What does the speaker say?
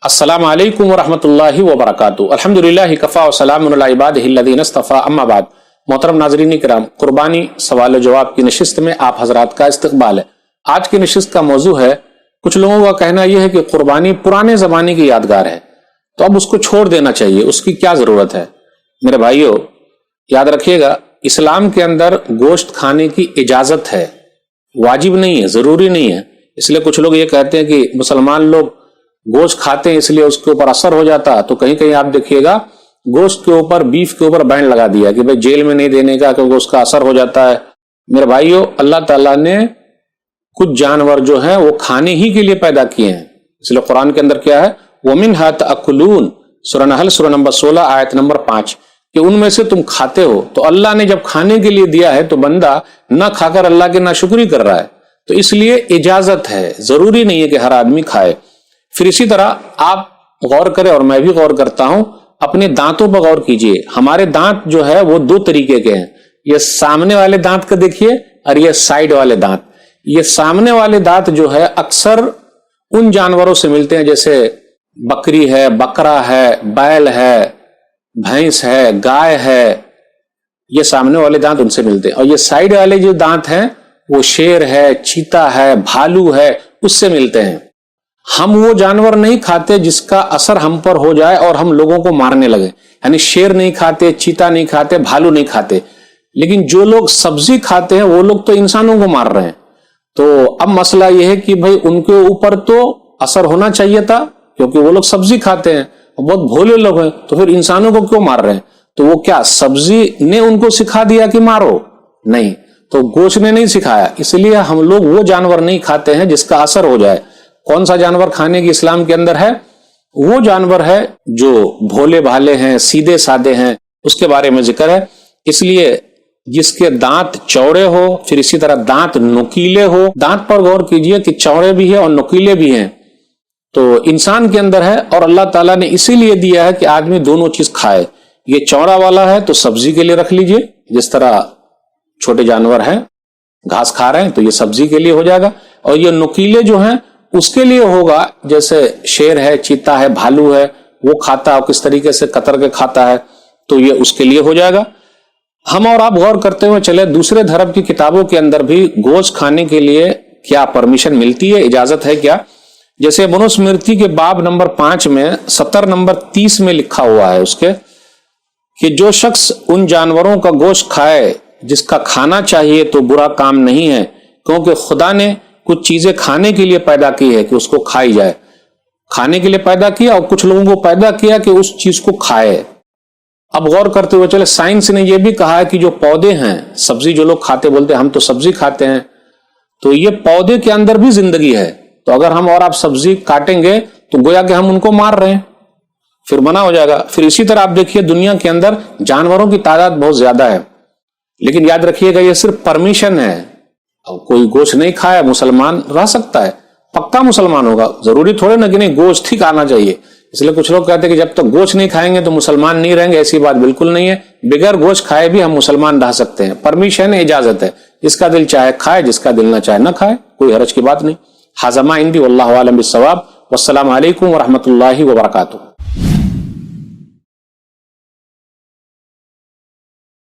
अस्सलामु अलैकुम वरहमतुल्लाहि वबरकातुहू। अल्हम्दुलिल्लाहि कफ़ा व सलामुन अला इबादिहिल्लज़ीना इस्तफ़ा, अम्मा बाद। मोहतरम नाज़रीन किराम, कुर्बानी सवाल जवाब की नशिस्त में आप हजरात का इस्तकबाल है। आज की नशिस्त का मौजू है, कुछ लोगों का कहना यह है कि कुर्बानी पुराने जमाने की यादगार है, तो अब उसको छोड़ देना चाहिए, उसकी क्या जरूरत है। मेरे भाइयों, याद रखिएगा, इस्लाम के अंदर गोश्त खाने की इजाजत है, वाजिब नहीं है, जरूरी नहीं है। इसलिए कुछ लोग ये कहते हैं कि मुसलमान लोग गोश्त खाते हैं इसलिए उसके ऊपर असर हो जाता, तो कहीं कहीं आप देखिएगा गोश्त के ऊपर, बीफ के ऊपर बैन लगा दिया कि भाई जेल में नहीं देने का, क्योंकि उसका असर हो जाता है। मेरे भाइयों, अल्लाह ताला ने कुछ जानवर जो है वो खाने ही के लिए पैदा किए हैं। इसलिए कुरान के अंदर क्या है, वमिनहा तअकुलून, सूरह नहल सूरह नंबर 16 आयत नंबर 5, कि उनमें से तुम खाते हो। तो अल्लाह ने जब खाने के लिए दिया है तो बंदा ना खाकर अल्लाह की नाशुक्री कर रहा है, तो इसलिए इजाजत है, जरूरी नहीं है कि हर आदमी खाए। फिर इसी तरह आप गौर करें, और मैं भी गौर करता हूं, अपने दांतों पर गौर कीजिए। हमारे दांत जो है वो दो तरीके के हैं, ये सामने वाले दांत का देखिए और ये साइड वाले दांत। ये सामने वाले दांत जो है अक्सर उन जानवरों से मिलते हैं, जैसे बकरी है, बकरा है, बैल है, भैंस है, गाय है, ये सामने वाले दांत उनसे मिलते हैं। और ये साइड वाले जो दांत हैं वो शेर है, चीता है, भालू है, उससे मिलते हैं। हम वो जानवर नहीं खाते जिसका असर हम पर हो जाए और हम लोगों को मारने लगे, यानी शेर नहीं खाते, चीता नहीं खाते, भालू नहीं खाते। लेकिन जो लोग सब्जी खाते हैं वो लोग तो इंसानों को मार रहे हैं। तो अब मसला यह है कि भाई उनके ऊपर तो असर होना चाहिए था, क्योंकि वो लोग सब्जी खाते हैं, बहुत भोले लोग हैं, तो फिर इंसानों को क्यों मार रहे हैं? तो वो क्या सब्जी ने उनको सिखा दिया कि मारो? नहीं, तो गोश्त ने नहीं सिखाया। इसलिए हम लोग वो जानवर नहीं खाते हैं जिसका असर हो जाए। कौन सा जानवर खाने की इस्लाम के अंदर है? वो जानवर है जो भोले भाले हैं, सीधे साधे हैं, उसके बारे में जिक्र है। इसलिए जिसके दांत चौड़े हो, फिर इसी तरह दांत नुकीले हो। दांत पर गौर कीजिए कि चौड़े भी है और नुकीले भी हैं, तो इंसान के अंदर है, और अल्लाह ताला ने इसीलिए दिया है कि आदमी दोनों चीज खाए। ये चौड़ा वाला है तो सब्जी के लिए रख लीजिए, जिस तरह छोटे जानवर हैं घास खा रहे हैं तो ये सब्जी के लिए हो जाएगा। और ये नुकीले जो हैं उसके लिए होगा, जैसे शेर है, चीता है, भालू है, वो खाता है, किस तरीके से कतर के खाता है, तो ये उसके लिए हो जाएगा। हम और आप गौर करते हुए चले, दूसरे धर्म की किताबों के अंदर भी गोश्त खाने के लिए क्या परमिशन मिलती है, इजाजत है क्या? जैसे मनुस्मृति के बाब नंबर 5 में सतर नंबर 30 में लिखा हुआ है उसके, कि जो शख्स उन जानवरों का गोश्त खाए जिसका खाना चाहिए तो बुरा काम नहीं है, क्योंकि खुदा ने कुछ चीजें खाने के लिए पैदा की है कि उसको खाई जाए। खाने के लिए पैदा किया और कुछ लोगों को पैदा किया कि उस चीज को खाए। अब गौर करते हुए चले, साइंस ने यह भी कहा है कि जो पौधे हैं, सब्जी जो लोग खाते, बोलते हैं हम तो सब्जी खाते हैं, तो ये पौधे के अंदर भी जिंदगी है। तो अगर हम और आप सब्जी काटेंगे तो गोया कि हम उनको मार रहे हैं, फिर मना हो जाएगा। फिर इसी तरह आप देखिए, दुनिया के अंदर जानवरों की तादाद बहुत ज्यादा है, लेकिन याद रखिएगा ये सिर्फ परमिशन है। अब कोई गोश्त नहीं खाया मुसलमान रह सकता है, पक्का मुसलमान होगा, जरूरी थोड़े ना कि नहीं गोश्त ही खाना चाहिए। इसलिए कुछ लोग कहते हैं कि जब तक गोश्त नहीं खाएंगे तो मुसलमान नहीं रहेंगे, ऐसी बात बिल्कुल नहीं है। बगैर गोश्त खाए भी हम मुसलमान रह सकते हैं, परमिशन है, इजाजत है। जिसका दिल चाहे खाए, जिसका दिल ना चाहे ना खाए, कोई हरज की बात नहीं। हाज़मा इंदी वल्लाहु आलम बिस्सवाब। वस्सलामु अलैकुम वरहमतुल्लाहि वबरकातुहू।